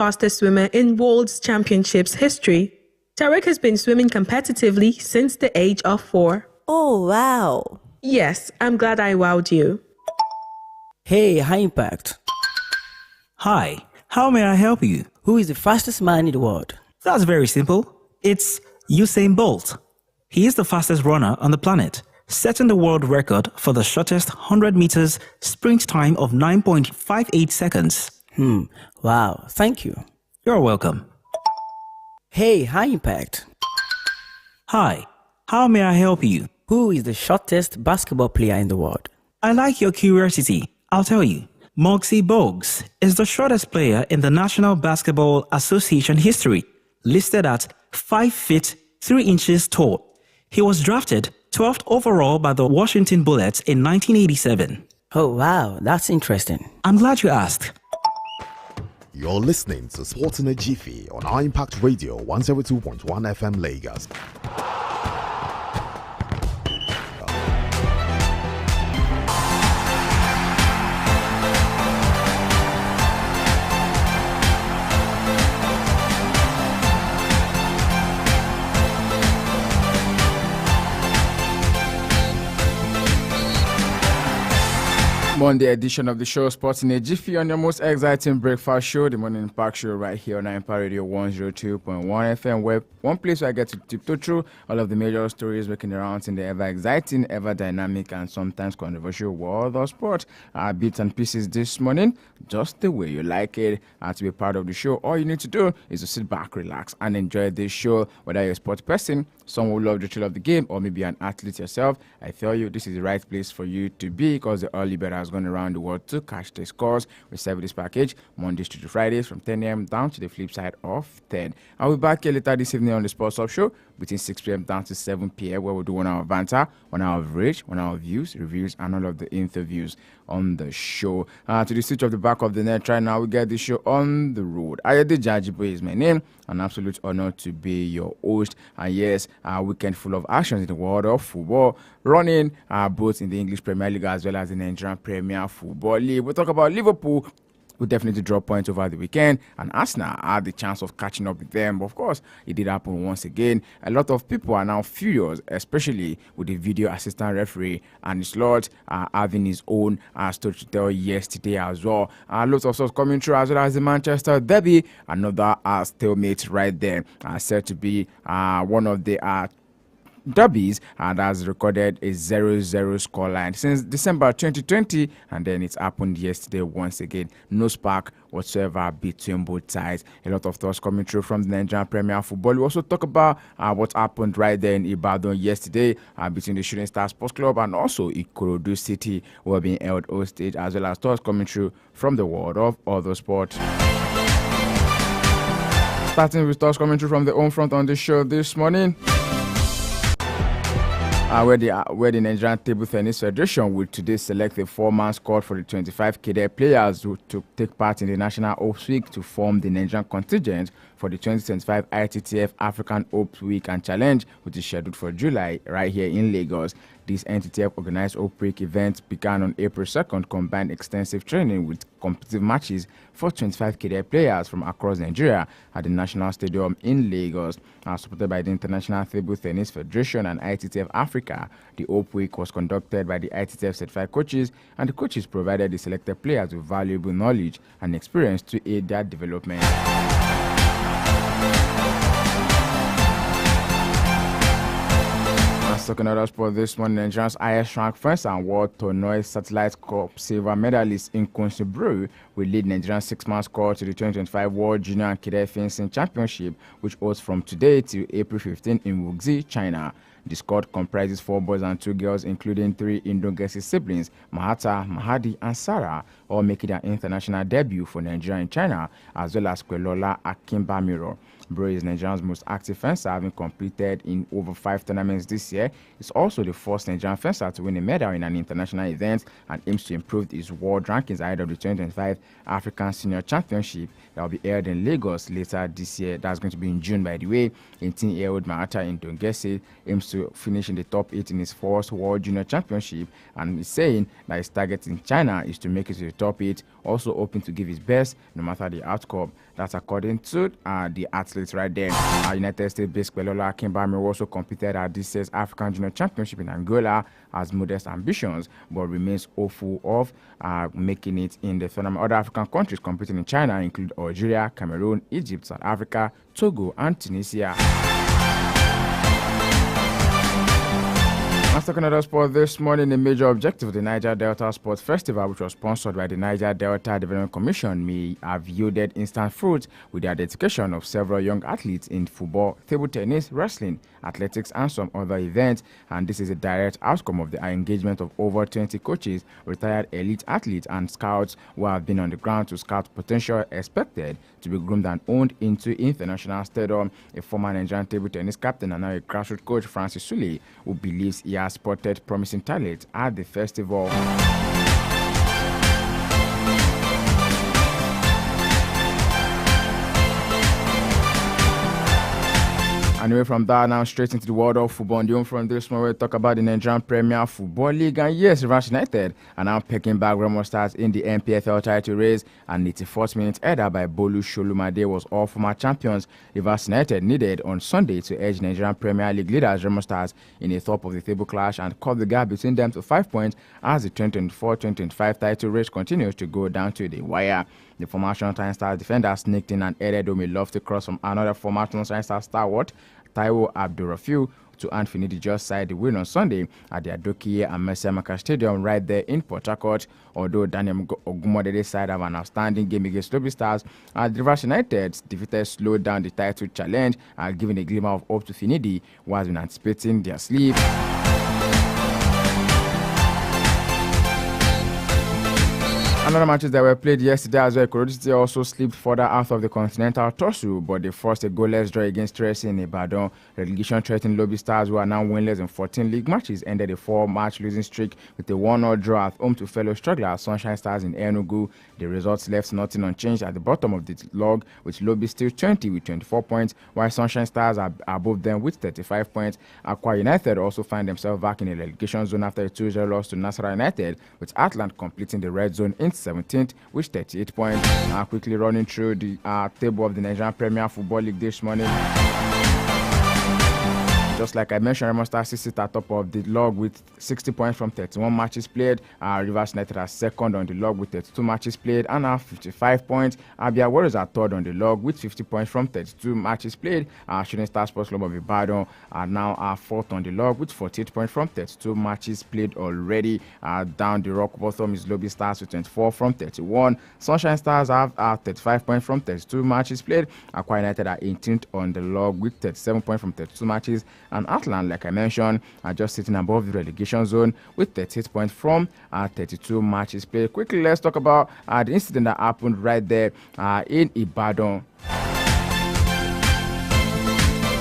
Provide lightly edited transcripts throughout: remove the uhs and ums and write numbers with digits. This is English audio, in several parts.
fastest swimmer in World Championships history. Tarek has been swimming competitively since the age of 4. Oh, wow. Yes, I'm glad I wowed you. Hey, high impact. Hi, how may I help you? Who is the fastest man in the world? That's very simple. It's Usain Bolt. He is the fastest runner on the planet, setting the world record for the shortest 100 meters sprint time of 9.58 seconds. Wow, thank you. You're welcome. Hey, high impact. Hi, how may I help you? Who is the shortest basketball player in the world? I like your curiosity. I'll tell you. Muggsy Bogues is the shortest player in the National Basketball Association history, listed at 5 feet 3 inches tall. He was drafted 12th overall by the Washington Bullets in 1987. Oh, wow, that's interesting. I'm glad you asked. You're listening to Sports in a Jiffy on Our Impact Radio 102.1 FM Lagos. Monday edition of the show, Sports in a Jiffy, on your most exciting breakfast show, the Morning Impact Show, right here on Impact Radio 102.1 FM, where one place where I get to tiptoe through all of the major stories making the rounds in the ever exciting, ever dynamic, and sometimes controversial world of sport. Bits and pieces this morning, just the way you like it. To be part of the show, all you need to do is to sit back, relax, and enjoy this show. Whether you're a sports person, someone who loves the thrill of the game, or maybe an athlete yourself, I tell you, this is the right place for you to be, because the early bird has gone around the world to catch the scores. We serve this package Mondays to Fridays from 10 a.m. down to the flip side of 10. I'll be back here later this evening on the Sports Up Show between 6 p.m. down to 7 p.m. where we'll do 1 hour of banter, 1 hour of rage, 1 hour of views, reviews, and all of the interviews on the show. To the switch of the back of the net right now, we get the show on the road. Ayede Jajibo is my name. An absolute honor to be your host. And yes, a weekend full of actions in the world of football, running both in the English Premier League as well as the Nigerian Premier Football League. We'll talk about Liverpool. We'll definitely draw points over the weekend, and Arsenal had the chance of catching up with them. But of course, it did happen once again. A lot of people are now furious, especially with the video assistant referee and his Lord having his own story to tell yesterday as well. Lots of stuff coming through, as well as the Manchester derby, another stalemate right there, said to be one of the derbies and has recorded a 0-0 scoreline since December 2020, and then it happened yesterday once again. No spark whatsoever between both sides. A lot of thoughts coming through from the Nigerian Premier Football. We also talk about what happened right there in Ibadan yesterday between the Shooting Star Sports Club and also Ikorodu City, who are being held hostage, as well as thoughts coming through from the world of other sports. Starting with thoughts coming through from the home front on the show this morning. Where the Nigerian Table Tennis Federation will today select a 4-man squad for the 25 cadet players who take part in the National Hopes Week to form the Nigerian contingent for the 2025 ITTF African Hopes Week and Challenge, which is scheduled for July right here in Lagos. This NTTF organized Hope Week event began on April 2nd, combined extensive training with competitive matches for 25 cadet players from across Nigeria at the National Stadium in Lagos. Supported by the International Table Tennis Federation and ITTF Africa, the Hope Week was conducted by the ITTF certified coaches, and the coaches provided the selected players with valuable knowledge and experience to aid their development. Talking about sport this morning, Nigeria's highest ranked fence and World Tournoi Satellite Cup silver medalist in Brew will lead Nigeria's 6-man squad to the 2025 World Junior and Cadet Fencing Championship, which holds from today till April 15 in Wuxi, China. The squad comprises 4 boys and 2 girls, including 3 Indo-Gesi siblings, Mahata, Mahadi, and Sarah, all making their international debut for Nigeria in China, as well as Kwelola Akimbamiro. Bro is Nigeria's most active fencer, having competed in over 5 tournaments this year. He's also the first Nigerian fencer to win a medal in an international event and aims to improve his world rankings ahead of the 2025 African Senior Championship that will be held in Lagos later this year. That's going to be in June, by the way. 18-year-old Mahata Indongese aims to finish in the top 8 in his first World Junior Championship, and he's saying that his target in China is to make it to the top 8, also hoping to give his best no matter the outcome. That's according to the athletes right there. United States-based Pelola Kimbami also competed at this year's African Junior Championship in Angola, has modest ambitions, but remains hopeful of making it in the tournament. Other African countries competing in China include Algeria, Cameroon, Egypt, South Africa, Togo, and Tunisia. Let's talk another sport this morning. The major objective of the Niger Delta Sports Festival, which was sponsored by the Niger Delta Development Commission, may have yielded instant fruit with the identification of several young athletes in football, table tennis, wrestling, athletics, and some other events. And this is a direct outcome of the engagement of over 20 coaches, retired elite athletes, and scouts who have been on the ground to scout potential expected to be groomed and owned into international stardom. A former Nigerian table tennis captain and now a grassroots coach, Francis Sule, who believes he has spotted promising talent at the festival. And away from that, now straight into the world of football. And the home front this morning, we talk about the Nigerian Premier Football League. And yes, Rivers United are now picking back Remo Stars in the NPFL title race. And 84th minute header by Bolu Sholumade was all former champions. Rivers United needed on Sunday to edge Nigerian Premier League leaders Remo Stars in a top of the table clash and cut the gap between them to 5 points as the 2024-2025 title race continues to go down to the wire. The former Shine Stars defender sneaked in and headed home a lofty cross from another former Shine Stars stalwart, Taiwo Abdurrafiu, to Anfinidi just side the win on Sunday at the Adokiye and Mercia Maka Stadium right there in Port Harcourt. Although Daniel Ogumodede's side have an outstanding game against Lobby Stars, the Rivers United defeated slowed down the title challenge and giving a glimmer of hope to Finidi, who has been anticipating their sleep. Another matches that were played yesterday as well. Ikorodu City also slipped further out of the continental tussle, but they forced a goalless draw against Tracy in Ibadan. Relegation threatened Lobby Stars, who are now winless in 14 league matches, ended a 4-match losing streak with a 1-0 draw at home to fellow strugglers Sunshine Stars in Enugu. The results left nothing unchanged at the bottom of the log, with Lobby still 20 with 24 points, while Sunshine Stars are above them with 35 points. Akwa United also find themselves back in the relegation zone after a 2-0 loss to Nasarawa United, with Atlant completing the red zone in 17th with 38 points. Now quickly running through the table of the Nigerian Premier Football League this morning. Just like I mentioned, Remo Stars sit at top of the log with 60 points from 31 matches played. Rivers United are second on the log with 32 matches played and have 55 points. Abia Warriors are third on the log with 50 points from 32 matches played. Shooting Star Sports Club of Ibadan are now fourth on the log with 48 points from 32 matches played already. Down the rock bottom is Lobby Stars with 24 from 31. Sunshine Stars have 35 points from 32 matches played. Akwa United are 18th on the log with 37 points from 32 matches. And Atlant, like I mentioned, are just sitting above the relegation zone with 38 points from 32 matches played. Quickly, let's talk about the incident that happened right there in Ibadan.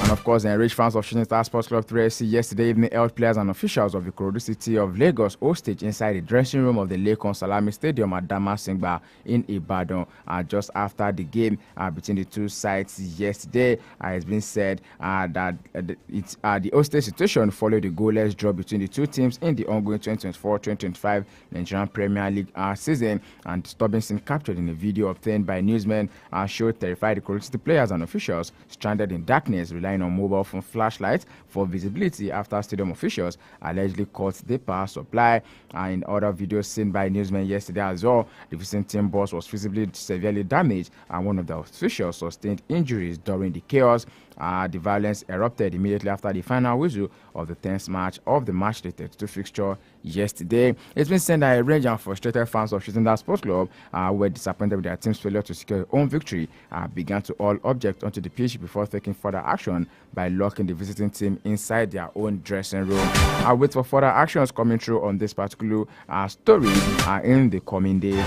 And of course, the enraged fans of Shooting Star Sports Club 3SC yesterday evening held players and officials of the Ikorodu City of Lagos hostage inside the dressing room of the Lekon Salami Stadium at Damasingba in Ibadan just after the game between the two sides yesterday. It's been said that the hostage situation followed the goalless draw between the two teams in the ongoing 2024-2025 Nigerian Premier League season. And disturbing scene captured in a video obtained by newsmen showed terrified Ikorodu City players and officials stranded in darkness, relying on mobile phone flashlights for visibility after stadium officials allegedly cut the power supply. In other videos seen by newsmen yesterday as well, the visiting team bus was visibly severely damaged and one of the officials sustained injuries during the chaos. The violence erupted immediately after the final whistle of the 10th match of the match day 32 fixture yesterday. It's been said that a range of frustrated fans of Shooting Star Sports Club were disappointed with their team's failure to secure their own victory, began to all object onto the pitch before taking further action by locking the visiting team inside their own dressing room. I wait for further actions coming through on this particular story in the coming days.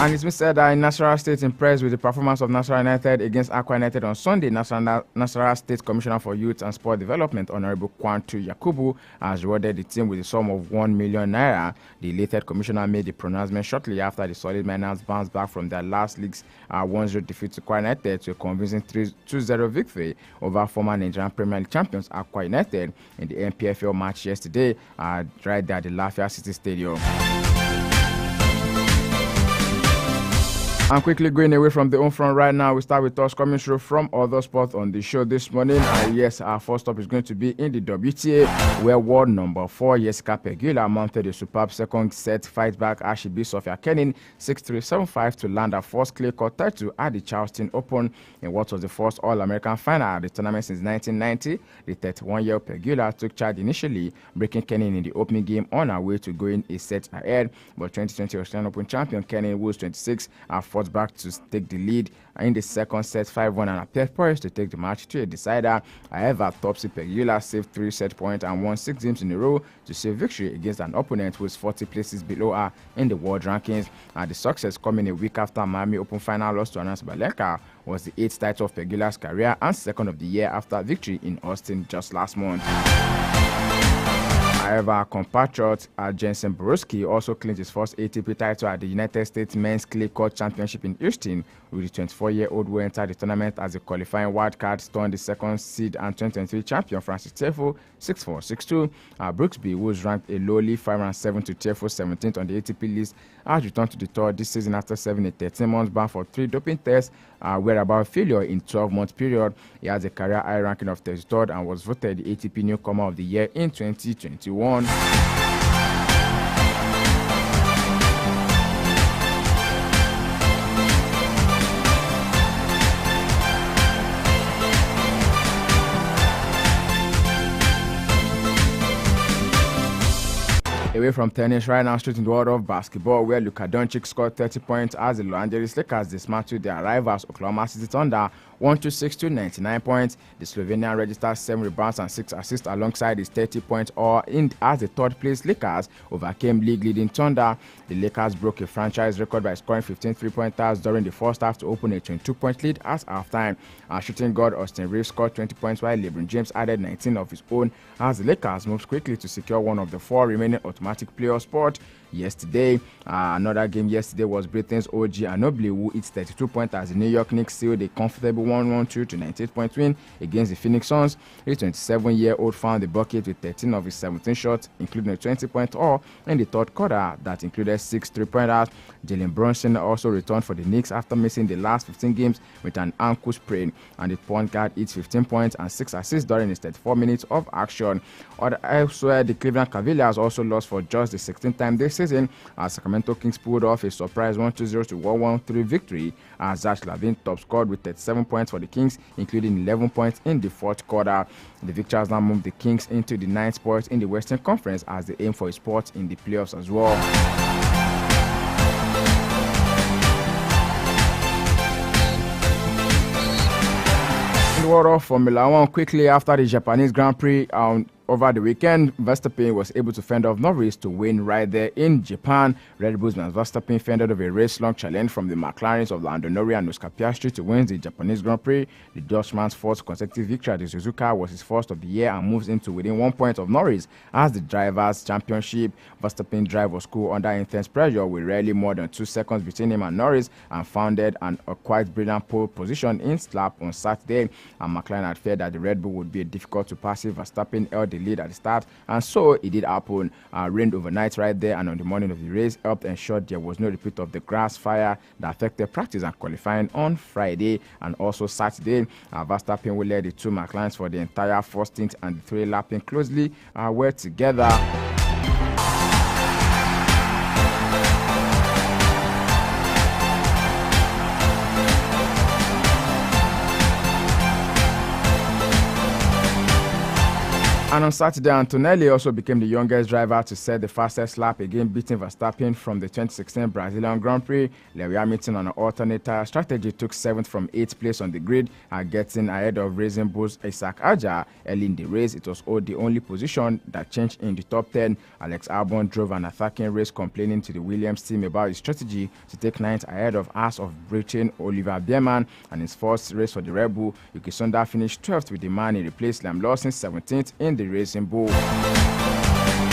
And it's been said that Nasarawa State impressed with the performance of Nasarawa United against Akwa United on Sunday. Nasarawa State Commissioner for Youth and Sport Development, Honorable Kwantu Yakubu, has rewarded the team with a sum of 1 million naira. The elated commissioner made the pronouncement shortly after the Solid Miners bounced back from their last league's 1-0 defeat to Akwa United to a convincing 2-0 victory over former Nigerian Premier League champions Akwa United in the NPFL match yesterday right there at the Lafia City Stadium. And quickly going away from the home front right now, we start with us coming through from other sports on the show this morning. And yes, our first stop is going to be in the WTA, where world number 4 Jessica Pegula mounted a superb second set fight back as she beat Sofia Kenin 6-3, 7-5 to land her first clay court title at the Charleston Open in what was the first All-American final at the tournament since 1990. The 31-year-old Pegula took charge initially, breaking Kenin in the opening game on her way to going a set ahead. But 2020 Australian Open champion Kenin, who was 26, fought back to take the lead in the second set 5-1 and appeared poised to take the match to a decider. However, top seed Pegula saved 3 set points and won 6 games in a row to save victory against an opponent who is 40 places below her in the world rankings. The success coming a week after Miami Open final loss to Anna Sabalenka was the 8th title of Pegula's career and second of the year after victory in Austin just last month. However, our compatriot Jensen Borowski also clinched his first ATP title at the United States Men's Clay Court Championship in Houston, with the 24-year-old who entered the tournament as a qualifying wildcard, stunned the second seed and 2023 champion Francis Tiafoe 6-4, 6-2. Brooksby, who was ranked a lowly 5-7 to Tiafoe 17th on the ATP list, has returned to the tour this season after serving a 13-month ban for 3 doping tests, whereabout failure in 12-month period. He has a career high ranking of 33rd and was voted the ATP Newcomer of the Year in 2021. Away from tennis right now, straight in the world of basketball, where Luka Doncic scored 30 points as the Los Angeles Lakers dismantled their rivals Oklahoma City Thunder 126 to 99 points. The Slovenian registered 7 rebounds and 6 assists alongside his 30 points all in as the third place Lakers overcame league leading Thunder. The Lakers broke a franchise record by scoring 15 3-pointers during the first half to open a 22-point lead at halftime. Shooting guard Austin Reeves scored 20 points while LeBron James added 19 of his own as the Lakers moved quickly to secure one of the 4 remaining automatic playoff spots. Another game yesterday was Britain's OG Anunoby, who hit 32 points as the New York Knicks sealed a comfortable 112 to 98-point win against the Phoenix Suns. The 27-year-old found the bucket with 13 of his 17 shots, including a 20-point haul in the third quarter that included 6 3-pointers. Jalen Brunson also returned for the Knicks after missing the last 15 games with an ankle sprain, and the point guard hit 15 points and 6 assists during his 34 minutes of action. Elsewhere, the Cleveland Cavaliers also lost for just the 16th time this season as Sacramento Kings pulled off a surprise 120 to 113 victory as Zach LaVine top scored with 37 points for the Kings, including 11 points in the fourth quarter. The victory has now moved the Kings into the 9th spot in the Western Conference as they aim for a spot in the playoffs as well. In the world of Formula 1, quickly after the Japanese Grand Prix over the weekend, Verstappen was able to fend off Norris to win right there in Japan. Red Bull's Max Verstappen fended off a race-long challenge from the McLarens of Lando Norris and Oscar Piastri to win the Japanese Grand Prix. The Dutchman's fourth consecutive victory at the Suzuka was his first of the year and moves into within 1 point of Norris as the Drivers' Championship. Verstappen's drive was cool under intense pressure with rarely more than 2 seconds between him and Norris, and founded a quite brilliant pole position in Slap on Saturday. And McLaren had feared that the Red Bull would be difficult to pass if Verstappen held the lead at the start, and so it did happen. Rained overnight right there, and on the morning of the race helped ensure there was no repeat of the grass fire that affected practice and qualifying on Friday and also Saturday. Verstappen will lead the 2 McLarens for the entire first stint, and the 3 lapping closely were together. And on Saturday, Antonelli also became the youngest driver to set the fastest lap, again beating Verstappen from the 2016 Brazilian Grand Prix. Lewis Hamilton on an alternate tire strategy took 7th from 8th place on the grid, getting ahead of Racing Bull's Isaac Aja early in the race. It was the only position that changed in the top 10. Alex Albon drove an attacking race, complaining to the Williams team about his strategy to take 9th ahead of As of Britain Oliver Biermann. And his first race for the Red Bull, Yuki Tsunoda finished 12th with the man he replaced, Liam Lawson, 17th in the Racing Bull.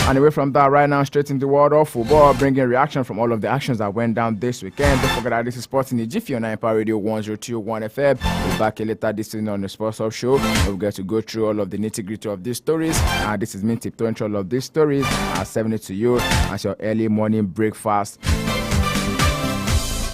And away from that, right now, straight in the world of football, bringing reaction from all of the actions that went down this weekend. Don't forget that this is Sports in the Jiffy on Empire Radio 102.1 FM. We'll be back later this evening on the Sports Hub Show. We'll get to go through all of the nitty-gritty of these stories. This is me tiptoeing through all of these stories. I'll send it to you as your early morning breakfast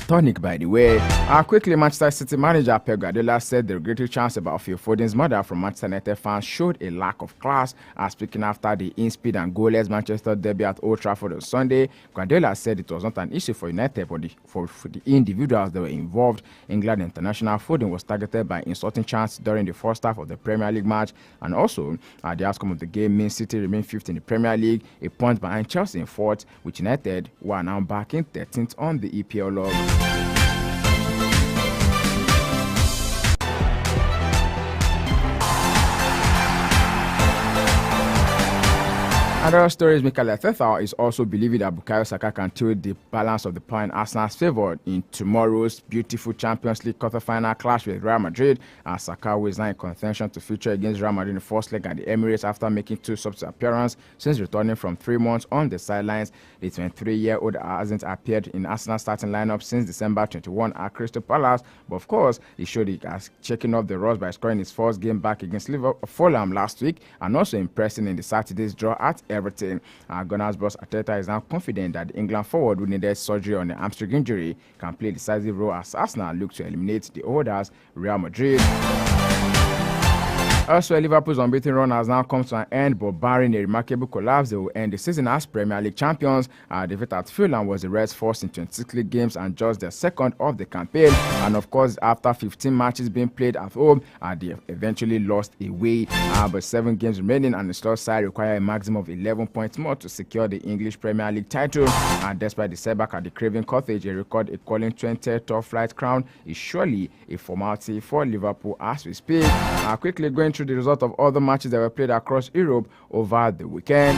tonic, by the way. Quickly, Manchester City manager Pep Guardiola said the regretted chance about Phil Foden's murder from Manchester United fans showed a lack of class. Speaking after the in-speed and goalless Manchester derby at Old Trafford on Sunday, Guardiola said it was not an issue for United, but for the individuals that were involved. England international Foden was targeted by insulting chants during the first half of the Premier League match, and also the outcome of the game means City remain 5th in the Premier League, a point behind Chelsea in 4th, with United who are now back in 13th on the EPL log. Other stories, Mikel Arteta is also believing that Bukayo Saka can tilt the balance of the point in Arsenal's favour in tomorrow's beautiful Champions League quarter-final clash with Real Madrid. Saka is now in contention to feature against Real Madrid in the first leg at the Emirates after making 2 substitute appearances since returning from 3 months on the sidelines. The 23-year-old hasn't appeared in Arsenal's starting lineup since December 21 at Crystal Palace, but of course, he showed he has checking off the rust by scoring his first game back against Fulham last week and also impressing in the Saturday's draw at Everton. Gunners boss Arteta is now confident that the England forward, who needed surgery on the hamstring injury, can play a decisive role as Arsenal look to eliminate the holders Real Madrid. Elsewhere, Liverpool's unbeaten run has now come to an end, but barring a remarkable collapse, they will end the season as Premier League champions. Defeat at Fulham was the Reds' first in 26 league games and just their second of the campaign. And of course, after 15 matches being played at home, they eventually lost away. But 7 games remaining, and the Spurs side require a maximum of 11 points more to secure the English Premier League title. And despite the setback at the Craven Cottage, a record equaling 20th top flight crown is surely a formality for Liverpool as we speak. Quickly going through the result of other matches that were played across Europe over the weekend.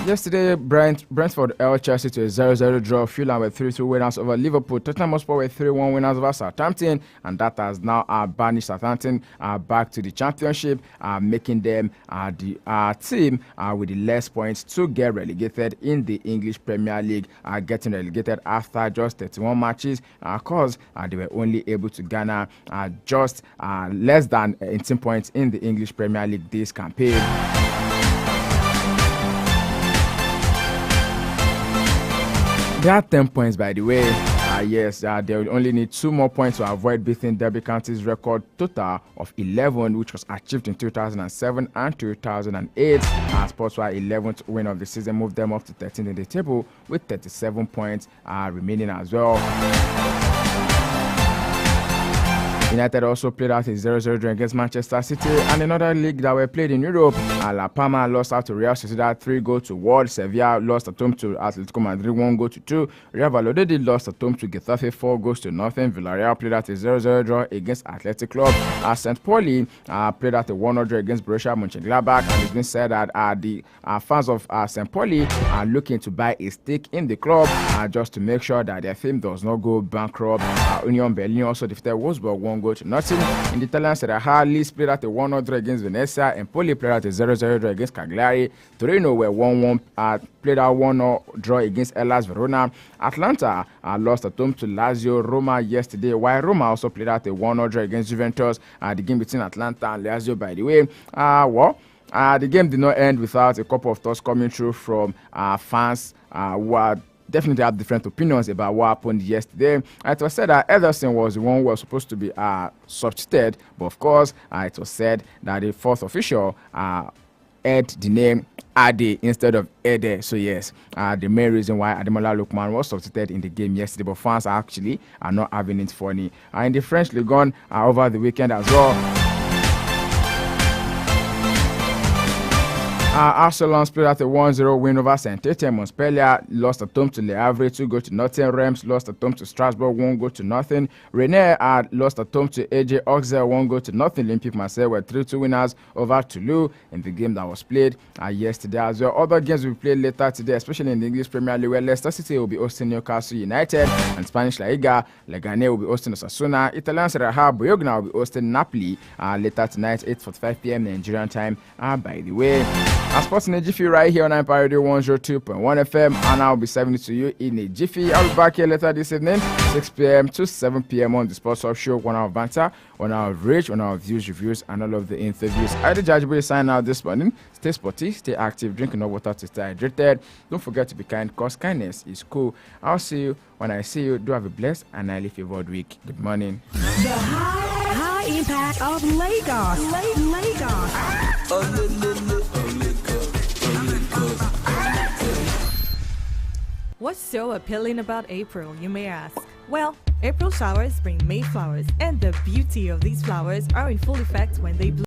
Yesterday, Brentford held Chelsea to a 0-0 draw. Fulham were 3-2 winners over Liverpool. Tottenham Hotspur were 3-1 winners over Southampton, and that has now banished Southampton back to the championship, making them the team with the less points to get relegated in the English Premier League, getting relegated after just 31 matches, because they were only able to garner just less than 18 points in the English Premier League this campaign. They had 10 points, by the way. Yes, they will only need 2 more points to avoid beating Derby County's record total of 11, which was achieved in 2007 and 2008. Sportswise 11th win of the season moved them up to 13th in the table with 37 points remaining as well. United also played out a 0-0 draw against Manchester City, and another league that were played in Europe. La Palma lost out to Real Sociedad 3-1. Sevilla lost at home to Atletico Madrid 1-2. Real Valladolid lost at home to Getafe 4-0. Villarreal played out a 0-0 draw against Athletic Club. St. Pauli played out a 1-0 draw against Borussia Mönchengladbach, and it's been said that the fans of St. Pauli are looking to buy a stake in the club just to make sure that their team does not go bankrupt. Union Berlin also defeated Wolfsburg 1-0. In the Italian Serie A, Leeds played at a 1-0 draw against Venezia, and Empoli played at a 0-0 draw against Cagliari. Torino were 1-1, played out 1-0 draw against Hellas Verona. Atlanta lost at home to Lazio Roma yesterday, while Roma also played out a 1-0 draw against Juventus. The game between Atlanta and Lazio, by the way, the game did not end without a couple of thoughts coming through from fans who are definitely have different opinions about what happened yesterday. It was said that Ederson was the one who was supposed to be substituted, but of course, it was said that the fourth official add the name Ade instead of Ede. So yes, the main reason why Ademola Lookman was substituted in the game yesterday, but fans actually are not having it funny. In the French Ligue 1 over the weekend as well. Arsenal split out a 1-0 win over Saint-Etienne. Montpellier lost at home to Le Havre, 2 goals to nothing. Reims lost at home to Strasbourg, 1 goal to nothing. Rennes lost at home to AJ Auxerre, 1 goal to nothing. Olympique Marseille were 3-2 winners over Toulouse in the game that was played yesterday as well. Other games will be played later today, especially in the English Premier League, where Leicester City will be hosting Newcastle United, and Spanish La Liga, Leganés will be hosting Osasuna. Italian Serie A, Bologna will be hosting Napoli later tonight, 8:45 p.m. Nigerian time. By the way, Sports in a Jiffy right here on Empire Radio 102.1 FM, and I'll be serving it to you in a Jiffy. I'll be back here later this evening, 6 p.m. to 7 p.m. on the Sports Hub Show. 1 hour of banter, 1 hour of rage, 1 hour of views, reviews, and all of the interviews. I did Jajibu sign out this morning. Stay sporty, stay active, drink enough water to stay hydrated. Don't forget to be kind, because kindness is cool. I'll see you when I see you. Do have a blessed and highly favored week. Good morning. The high impact of Lagos. What's so appealing about April, you may ask? Well, April showers bring May flowers, and the beauty of these flowers are in full effect when they bloom.